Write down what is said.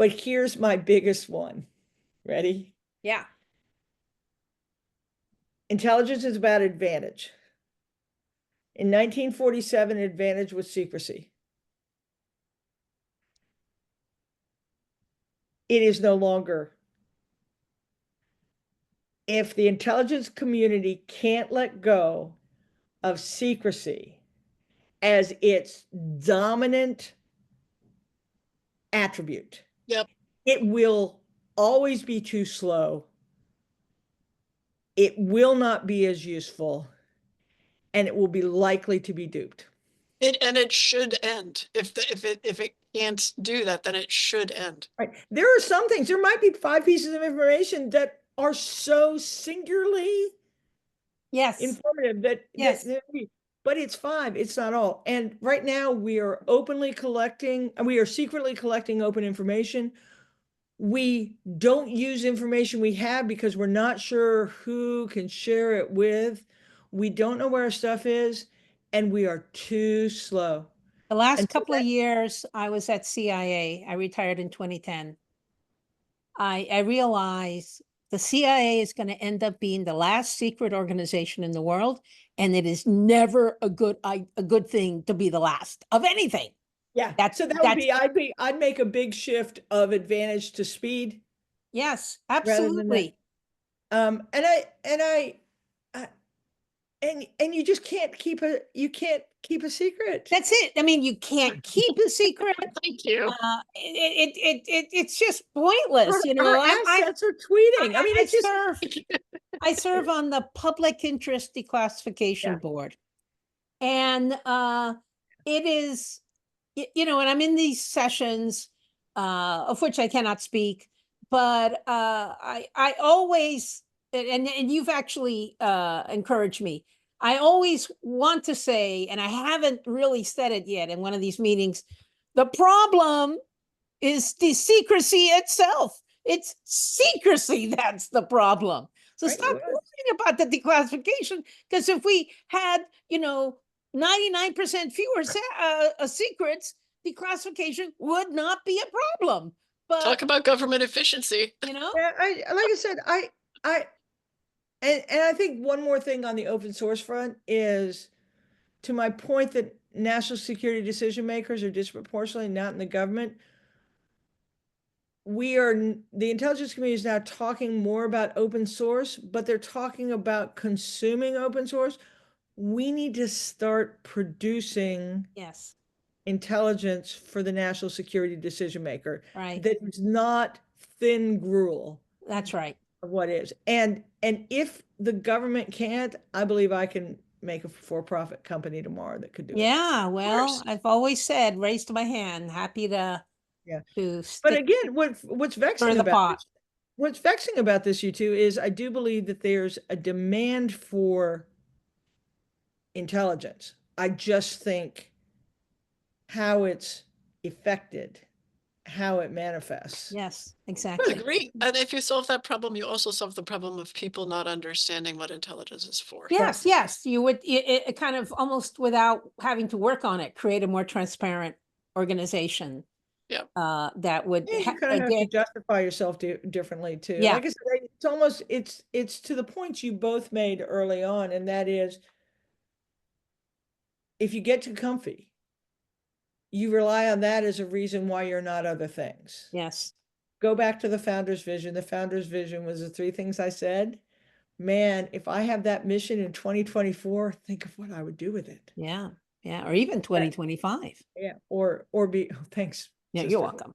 But here's my biggest one. Ready? Yeah. Intelligence is about advantage. In 1947, advantage was secrecy. It is no longer. If the intelligence community can't let go of secrecy as its dominant attribute, Yep. it will always be too slow. It will not be as useful, and it will be likely to be duped. And it should end. If it can't do that, then it should end. Right. There are some things, there might be 5 pieces of information that are so singularly Yes. informative Yes. but it's 5, it's not all. And right now we are openly collecting, and we are secretly collecting open information. We don't use information we have because we're not sure who can share it with. We don't know where our stuff is, and we are too slow. The last And so couple of years I was at CIA. I retired in 2010. I realized the CIA is going to end up being the last secret organization in the world, and it is never a good thing to be the last of anything. yeah, That's so that would I'd make a big shift of advantage to speed yes, rather than that. absolutely. And you just can't keep a secret. That's it. I mean, you can't keep a secret. Thank you. It's just pointless, you know. Our assets are tweeting. I mean, it's just I serve on the Public Interest Declassification Yeah. Board. And it is, you know, and I'm in these sessions, of which I cannot speak, but I always, and you've actually encouraged me. I always want to say, and I haven't really said it yet in one of these meetings, the problem is the secrecy itself. It's secrecy that's the problem. So Right. stop worrying about the declassification, because if we had, you know, 99% fewer secrets, declassification would not be a problem. But Talk about government efficiency. you know, Yeah, like I said, and I think one more thing on the open source front is, to my point, that national security decision makers are disproportionately not in the government. The intelligence community is now talking more about open source, but they're talking about consuming open source. We need to start producing yes, intelligence for the national security decision maker right. that is not thin gruel That's right. of what is. And if the government can't, I believe I can make a for-profit company tomorrow that could do it. Yeah, well, I've always said, raised my hand, happy to Yeah. to But stick again, what's vexing the about pot. this, what's vexing about this, you two, is I do believe that there's a demand for intelligence. I just think how it's effected, how it manifests. Yes, I exactly. agree. And if you solve that problem, you also solve the problem of people not understanding what intelligence is for. Yes, yes, you would it kind of almost without having to work on it, create a more transparent organization. Yeah. That would Yeah, you kind of have to again, justify yourself differently too. Yeah. Like I said, it's almost it's to the points you both made early on, and that is, if you get too comfy, you rely on that as a reason why you're not other things. yes, Go back to the founder's vision. The founder's vision was the 3 things I said. Man, if I have that mission in 2024, think of what I would do with it. yeah, yeah, or even 2025. Yeah, or be, oh, thanks. Yeah, sister. you're welcome.